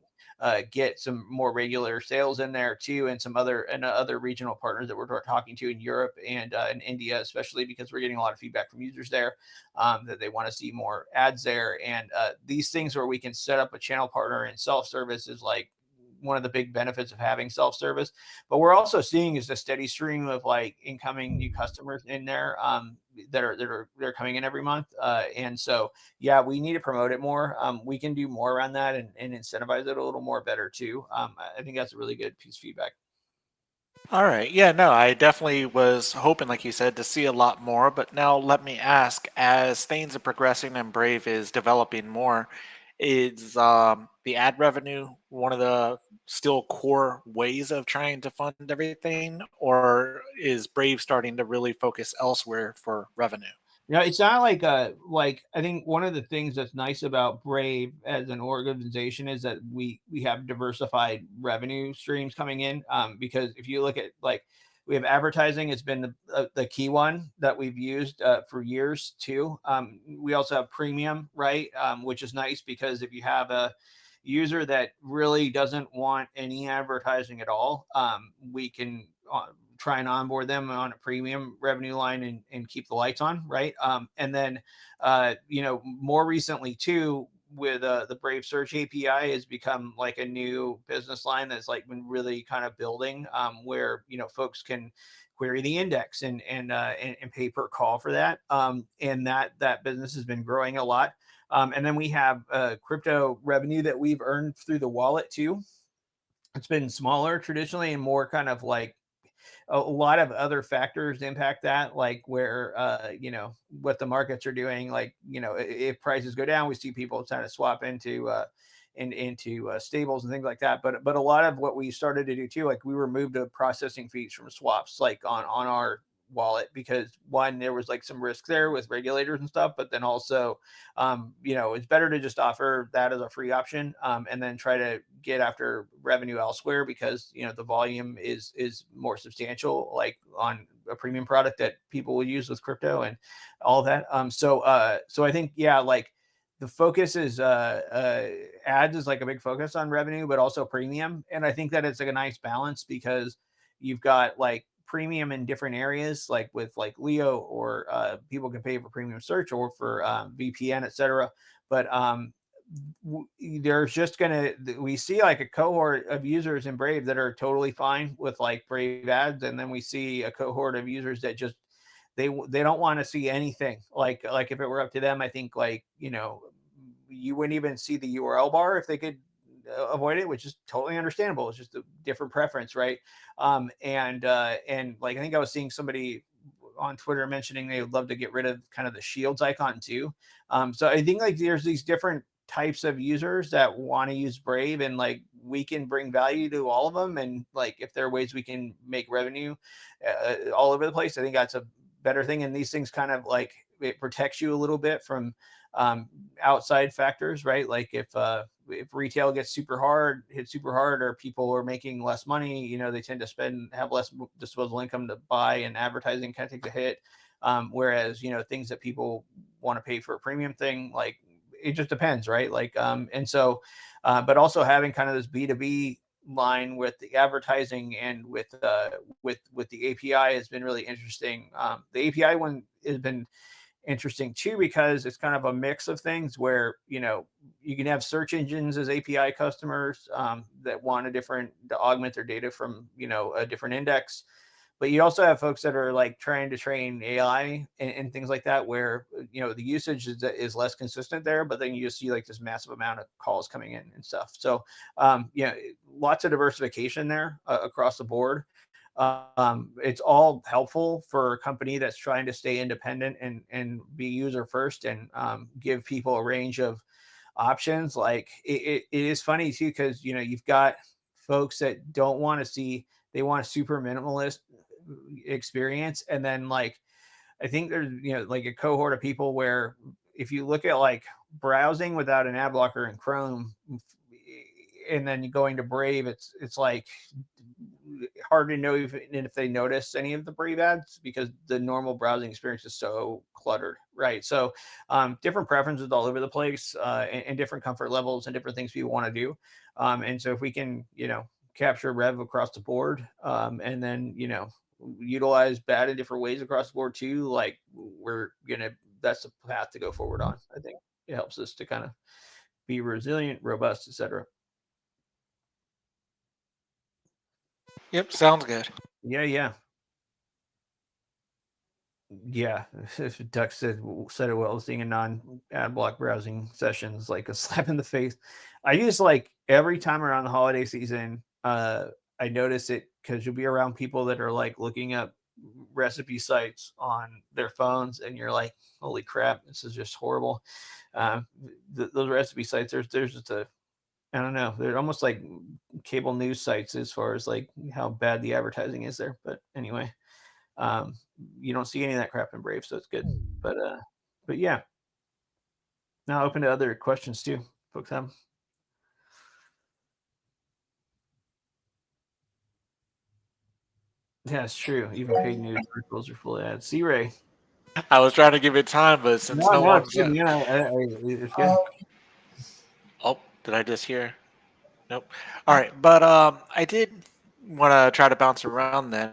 get some more regular sales in there too, and some other regional partners that we're talking to in Europe and in India, especially because we're getting a lot of feedback from users there that they want to see more ads there. And these things where we can set up a channel partner and self-service is like one of the big benefits of having self-service. But we're also seeing is a steady stream of like incoming new customers in there that are coming in every month. And so, yeah, we need to promote it more. We can do more around that and incentivize it a little more better too. I think that's a really good piece of feedback. All right. Yeah, no, I definitely was hoping, like you said, to see a lot more. But now let me ask, as things are progressing and Brave is developing more, is the ad revenue one of the still core ways of trying to fund everything, or is Brave starting to really focus elsewhere for revenue? It's not like I think one of the things that's nice about Brave as an organization is that we have diversified revenue streams coming in. Because if you look at like We have advertising. It's been the key one that we've used for years too. We also have premium, right? Which is nice because if you have a user that really doesn't want any advertising at all, we can try and onboard them on a premium revenue line and keep the lights on, right? And then, more recently too, with the Brave Search API has become like a new business line that's like been really kind of building, where folks can query the index and pay per call for that, and that business has been growing a lot. And then we have crypto revenue that we've earned through the wallet too. It's been smaller traditionally and more kind of like a lot of other factors impact that, like where what the markets are doing. Like if prices go down, we see people trying to swap into stables and things like that. But a lot of what we started to do too, like we removed the processing fees from swaps, like on our wallet, because one, there was like some risk there with regulators and stuff, but then also it's better to just offer that as a free option, and then try to get after revenue elsewhere, because the volume is more substantial, like on a premium product that people will use with crypto and all that. So I think like the focus is ads is like a big focus on revenue, but also premium. And I think that it's like a nice balance, because you've got like premium in different areas, like with like Leo, or people can pay for premium search or for VPN, etc. But there's just we see like a cohort of users in Brave that are totally fine with like Brave ads, and then we see a cohort of users that just they don't want to see anything. Like if it were up to them, I think like you wouldn't even see the URL bar if they could avoid it, which is totally understandable. It's just a different preference, right? And like I think I was seeing somebody on Twitter mentioning they would love to get rid of kind of the shields icon too. So I think like there's these different types of users that want to use Brave, and like we can bring value to all of them. And like if there are ways we can make revenue all over the place, I think that's a better thing. And these things kind of like it protects you a little bit from outside factors, right? Like if retail gets hit super hard, or people are making less money, they tend to have less disposable income to buy, and advertising kind of takes a hit. Whereas, things that people want to pay for a premium thing, like it just depends, right? Like, and so, but also having kind of this B2B line with the advertising and with the API has been really interesting. The API one has been interesting too, because it's kind of a mix of things where you can have search engines as API customers that want to augment their data from a different index, but you also have folks that are like trying to train AI and things like that, where the usage is less consistent there, but then you just see like this massive amount of calls coming in and stuff. So lots of diversification there across the board. It's all helpful for a company that's trying to stay independent and be user first, and give people a range of options. Like it is funny too, because you've got folks that don't want to see, they want a super minimalist experience. And then like I think there's like a cohort of people where if you look at like browsing without an ad blocker in Chrome, and then going to Brave, it's like hard to know if they notice any of the Brave ads, because the normal browsing experience is so cluttered, right? So different preferences all over the place, and different comfort levels and different things people want to do. And so if we can capture rev across the board, and then utilize bad in different ways across the board too, like that's the path to go forward on. I think it helps us to kind of be resilient, robust, etc. Yep, sounds good. Yeah. Duck said it well. Seeing a non-ad block browsing session is like a slap in the face. I use like every time around the holiday season, I notice it, because you'll be around people that are like looking up recipe sites on their phones, and you're like, holy crap, this is just horrible. Those recipe sites, there's just I don't know, they're almost like cable news sites as far as like how bad the advertising is there. But anyway, you don't see any of that crap in Brave, so it's good. But yeah, now open to other questions too, folks have. That's true. Even paid news articles are full of ads. C-Ray. I was trying to give it time, but since no No, it's one's good, man. It's good. oh, did I just hear? Nope. All right, but I did want to try to bounce around then.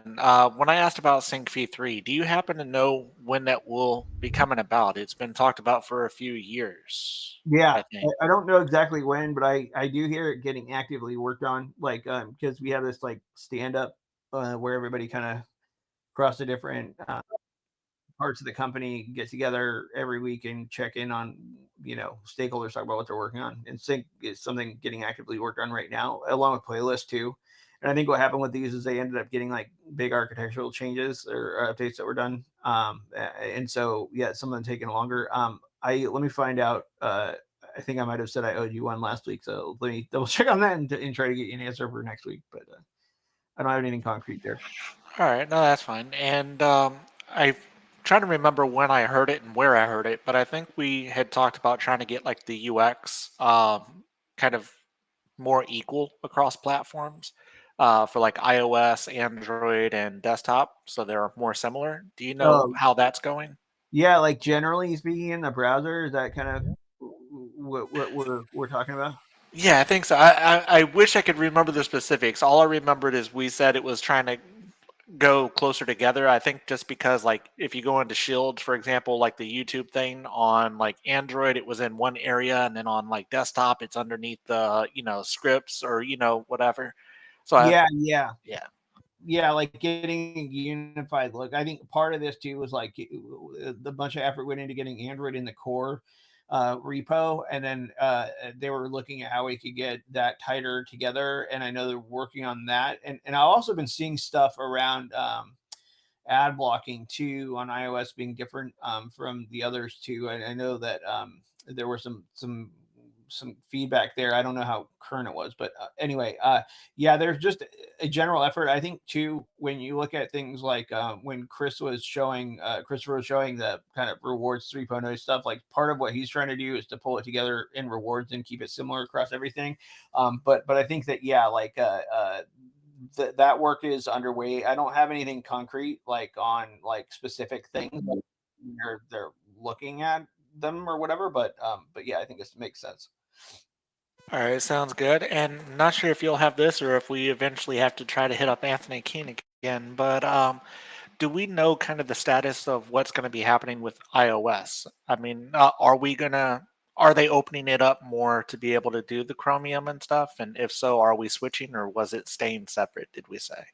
When I asked about Sync V3, do you happen to know when that will be coming about? It's been talked about for a few years, Yeah, I think. I don't know exactly when, but I do hear it getting actively worked on. Like, because we have this like stand up where everybody kind of across the different parts of the company get together every week and check in on stakeholders, talk about what they're working on. And Sync is something getting actively worked on right now, along with Playlist too. And I think what happened with these is they ended up getting like big architectural changes or updates that were done. And so yeah, some of them taking longer. Let me find out. I think I might have said I owed you one last week, so let me double check on that and try to get you an answer for next week. But I don't have anything concrete there. All right, no, that's fine. And I trying to remember when I heard it and where I heard it, but I think we had talked about trying to get like the UX kind of more equal across platforms for like iOS, Android, and desktop, so they're more similar. Do you know how that's going? Yeah, like generally speaking, in the browser, is that kind of what we're talking about? Yeah, I think so. I wish I could remember the specifics. All I remembered is we said it was trying to go closer together. I think just because like if you go into Shield, for example, like the YouTube thing on like Android, it was in one area, and then on like desktop, it's underneath the scripts or whatever. So Yeah, yeah. like getting a unified look. I think part of this too was like the bunch of effort went into getting Android in the core repo, and then they were looking at how we could get that tighter together. And I know they're working on that. And I've also been seeing stuff around ad blocking too on iOS being different from the others too. I know that there were some feedback there. I don't know how current it was, but anyway, yeah, there's just a general effort. I think too, when you look at things like when Christopher was showing the kind of rewards 3.0 stuff, like part of what he's trying to do is to pull it together in rewards and keep it similar across everything. But I think that, yeah, like that work is underway. I don't have anything concrete like on like specific things they're looking at them or whatever, but yeah, I think this makes sense. All right, sounds good. And not sure if you'll have this or if we eventually have to try to hit up Anthony Keene again, but do we know kind of the status of what's going to be happening with iOS? I mean, are they opening it up more to be able to do the Chromium and stuff? And if so, are we switching or was it staying separate, did we say?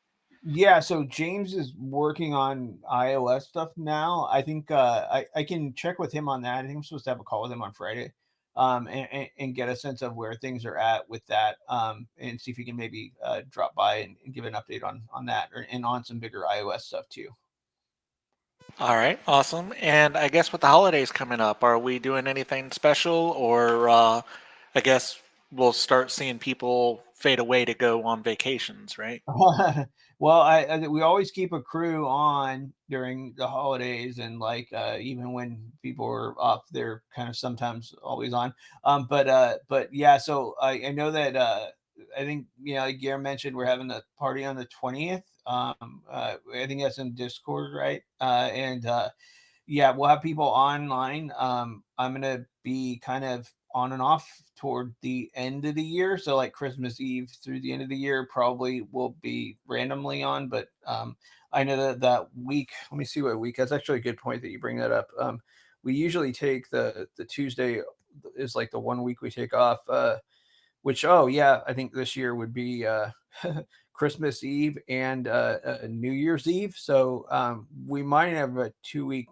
Yeah, so James is working on iOS stuff now. I think I can check with him on that. I think I'm supposed to have a call with him on Friday, and get a sense of where things are at with that, and see if he can maybe drop by and give an update on that and on some bigger iOS stuff too. All right, awesome. And I guess with the holidays coming up, are we doing anything special or I guess we'll start seeing people fade away to go on vacations, right? Well, we always keep a crew on during the holidays, and like even when people are off, they're kind of sometimes always on. But yeah, so I know that I think like Guillermo mentioned, we're having a party on the 20th. I think that's in Discord, right? And yeah, we'll have people online. I'm gonna be kind of on and off toward the end of the year. So like Christmas Eve through the end of the year probably will be randomly on. But I know that week. Let me see what week. That's actually a good point that you bring that up. We usually take the Tuesday is like the 1 week we take off. Which I think this year would be Christmas Eve and New Year's Eve. So we might have a 2 week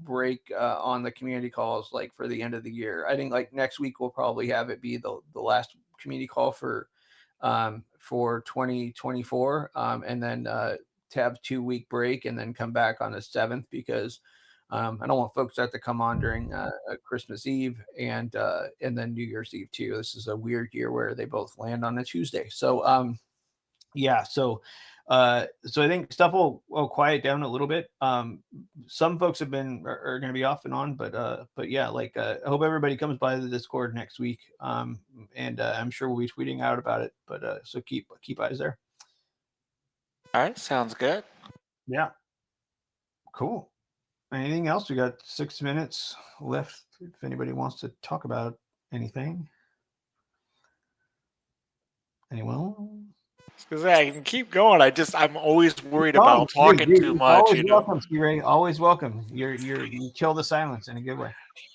break on the community calls like for the end of the year. I think like next week we'll probably have it be the last community call for 2024, and then to have 2 week break and then come back on the 7th because I don't want folks to have to come on during Christmas Eve and then New Year's Eve too. This is a weird year where they both land on a Tuesday. So yeah, so I think stuff will quiet down a little bit. Some folks are going to be off and on, but yeah, like I hope everybody comes by the Discord next week, and I'm sure we'll be tweeting out about it. But so keep eyes there. All right, sounds good. Yeah. Cool. Anything else? We got 6 minutes left. If anybody wants to talk about anything. Anyone? Because I can keep going. I'm always worried Oh, about talking too dude, much, always you know. welcome, C-Ray. Always welcome. You kill the silence in a good way.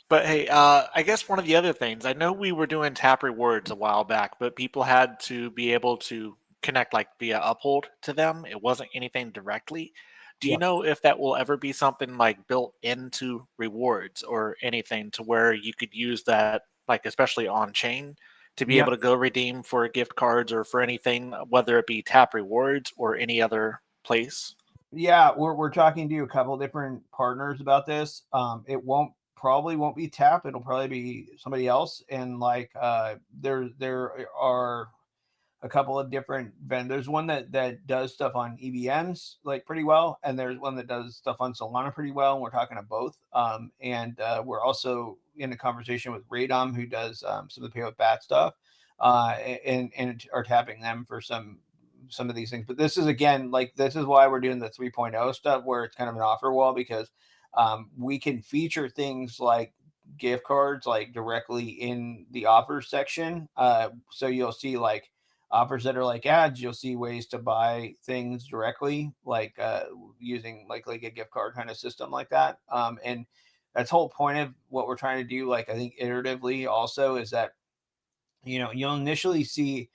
But hey, I guess one of the other things, I know we were doing tap rewards a while back, but people had to be able to connect like via Uphold to them. It wasn't anything directly. Do you Yeah. know if that will ever be something like built into rewards or anything to where you could use that, like especially on chain, to be Yep. able to go redeem for gift cards or for anything, whether it be tap rewards or any other place? Yeah, we're talking to a couple different partners about this. It probably won't be Tap. It'll probably be somebody else. And like there are a couple of different vendors. One that does stuff on EVMs like pretty well, and there's one that does stuff on Solana pretty well. And we're talking to both. And we're also in a conversation with Radom, who does some of the pay with BAT stuff, and are tapping them for some of these things. But this is again like this is why we're doing the 3.0 stuff, where it's kind of an offer wall, because we can feature things like gift cards like directly in the offers section. So you'll see like offers that are like ads. You'll see ways to buy things directly, like using like a gift card kind of system like that. And that's the whole point of what we're trying to do. Like I think iteratively also is that you'll initially see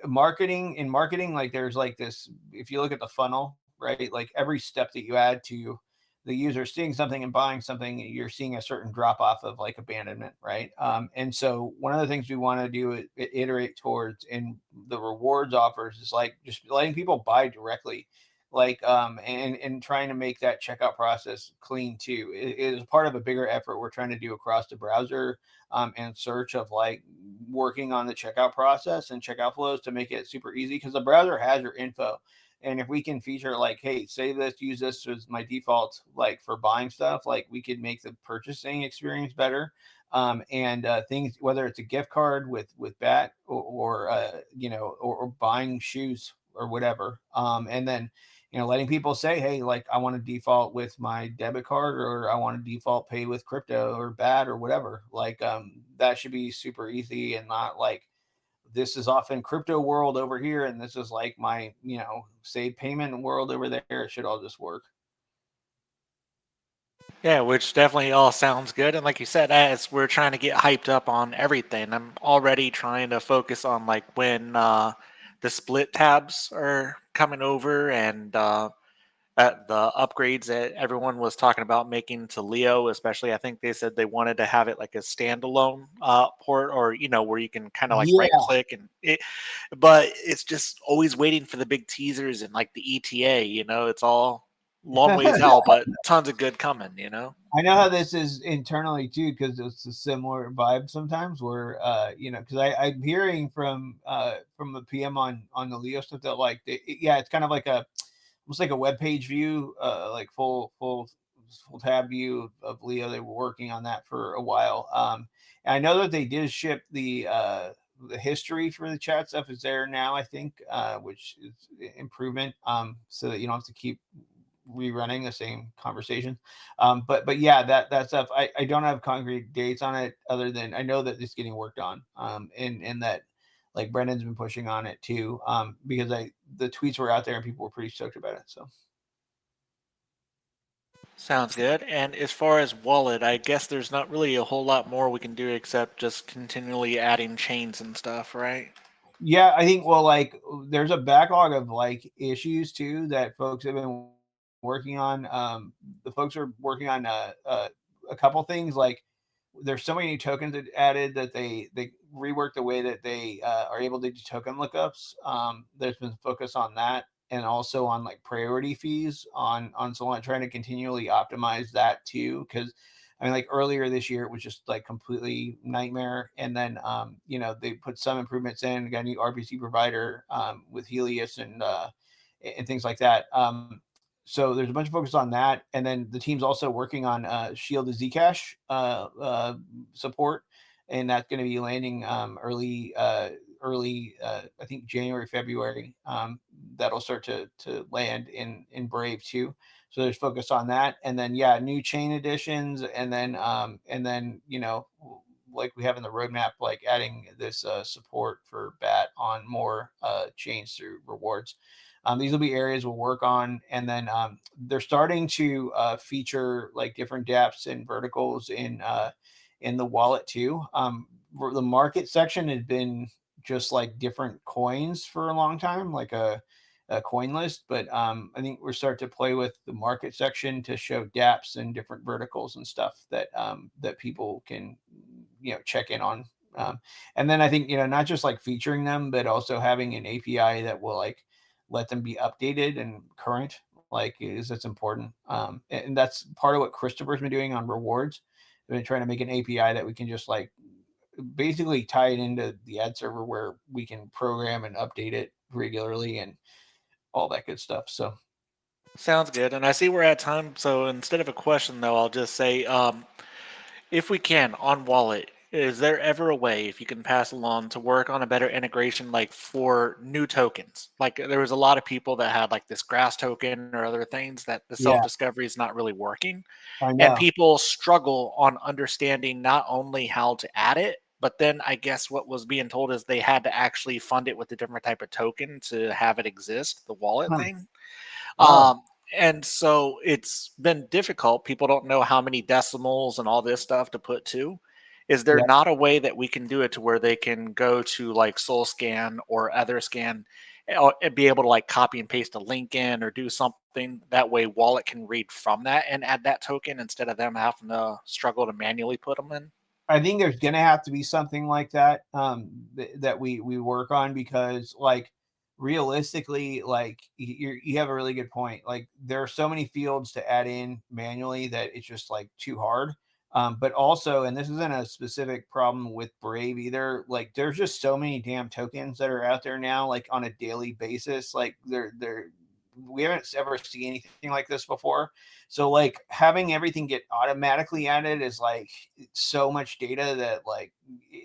marketing like there's like this, if you look at the funnel, right, like every step that you add to the user seeing something and buying something, you're seeing a certain drop off of like abandonment, right? And so one of the things we want to do iterate towards in the rewards offers is like just letting people buy directly, like and trying to make that checkout process clean too. It is part of a bigger effort we're trying to do across the browser and search of like working on the checkout process and checkout flows to make it super easy, because the browser has your info. And if we can feature like, hey, save this, use this as my default, like for buying stuff, like we could make the purchasing experience better. And things, whether it's a gift card with BAT or or buying shoes or whatever. And then letting people say, hey, like I want to default with my debit card, or I want to default pay with crypto or BAT or whatever. Like that should be super easy, and not like this is often crypto world over here and this is like my save payment world over there. It should all just work. Yeah, which definitely all sounds good. And like you said, as we're trying to get hyped up on everything, I'm already trying to focus on like when the split tabs are coming over, and the upgrades that everyone was talking about making to Leo, especially. I think they said they wanted to have it like a standalone port, or where you can kind of like right click and it. But it's just always waiting for the big teasers and like the ETA. It's all long ways out, but tons of good coming. I know how this is internally too, because it's a similar vibe sometimes where because I'm hearing from the PM on the Leo stuff that like it's kind of like almost like a web page view, like full tab view of Leo. They were working on that for a while. And I know that they did ship the history for the chat stuff is there now, I think, which is improvement, so that you don't have to keep rerunning the same conversation. But yeah, that stuff, I don't have concrete dates on it, other than I know that it's getting worked on, and that like Brendan's been pushing on it too, because the tweets were out there and people were pretty stoked about it. So Sounds good. And as far as wallet, I guess there's not really a whole lot more we can do except just continually adding chains and stuff, right? yeah, I think like there's a backlog of like issues too that folks have been working on. The folks are working on a couple things. Like there's so many tokens that added that they reworked the way that they are able to do token lookups. There's been focus on that, and also on like priority fees on Solana, trying to continually optimize that too. Because I mean, like earlier this year, it was just like completely nightmare. And then they put some improvements in, got a new RPC provider with Helios and things like that. So there's a bunch of focus on that, and then the team's also working on Shield to Zcash support, and that's going to be landing early early, I think January, February, that'll start to land in Brave too. So there's focus on that. And then, yeah, new chain additions. And then, you know, like we have in the roadmap, like adding this support for BAT on more chains through rewards. These will be areas we'll work on. And then they're starting to feature like different dApps and verticals in the wallet too. The market section had been just like different coins for a long time, like a coin list. But I think we're starting to play with the market section to show dApps and different verticals and stuff that that people can, you know, check in on. And then I think, you know, not just like featuring them, but also having an API that will like let them be updated and current, like that's important. And that's part of what Christopher's been doing on rewards. We've been trying to make an API that we can just like basically tie it into the ad server where we can program and update it regularly and all that good stuff. So Sounds good. And I see we're at time. So instead of a question, though, I'll just say, if we can, on Wallet, is there ever a way, if you can pass along, to work on a better integration, like for new tokens? Like there was a lot of people that had like this grass token or other things that the yeah, self-discovery is not really working. I And know. people struggle on understanding not only how to add it, but then I guess what was being told is they had to actually fund it with a different type of token to have it exist, the wallet Huh. thing. Oh, And so it's been difficult. People don't know how many decimals and all this stuff to put to. Is there yeah. not a way that we can do it to where they can go to like SoulScan or OtherScan and be able to like copy and paste a link in or do something that way Wallet can read from that and add that token instead of them having to struggle to manually put them in? I think there's gonna have to be something like that that we work on, because like realistically, like you have a really good point. Like there are so many fields to add in manually that it's just like too hard. But also, and this isn't a specific problem with Brave either, like there's just so many damn tokens that are out there now, like on a daily basis. Like we haven't ever seen anything like this before. So like having everything get automatically added is like so much data that like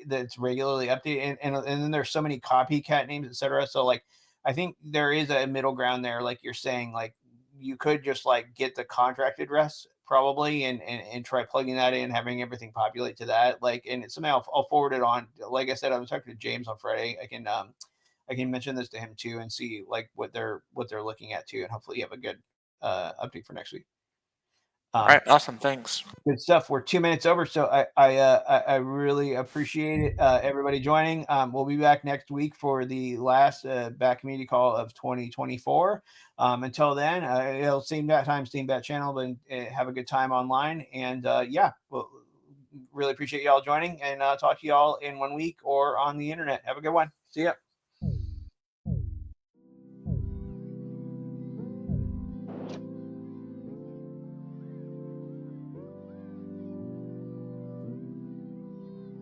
that's regularly updated, and then there's so many copycat names, etc. So like I think there is a middle ground there, like you're saying. Like you could just like get the contract address probably and try plugging that in, having everything populate to that. Like, and it's something I'll forward it on. Like I said, I was talking to James on Friday. I can mention this to him too and see like what they're looking at too, and hopefully you have a good update for next week. All right, awesome. Thanks. Good stuff. We're 2 minutes over, so I really appreciate it. Everybody joining. We'll be back next week for the last BAT community call of 2024. Until then, it'll same bat time, same bat channel, but have a good time online. And yeah, we'll really appreciate y'all joining, and talk to y'all in 1 week or on the internet. Have a good one. See ya.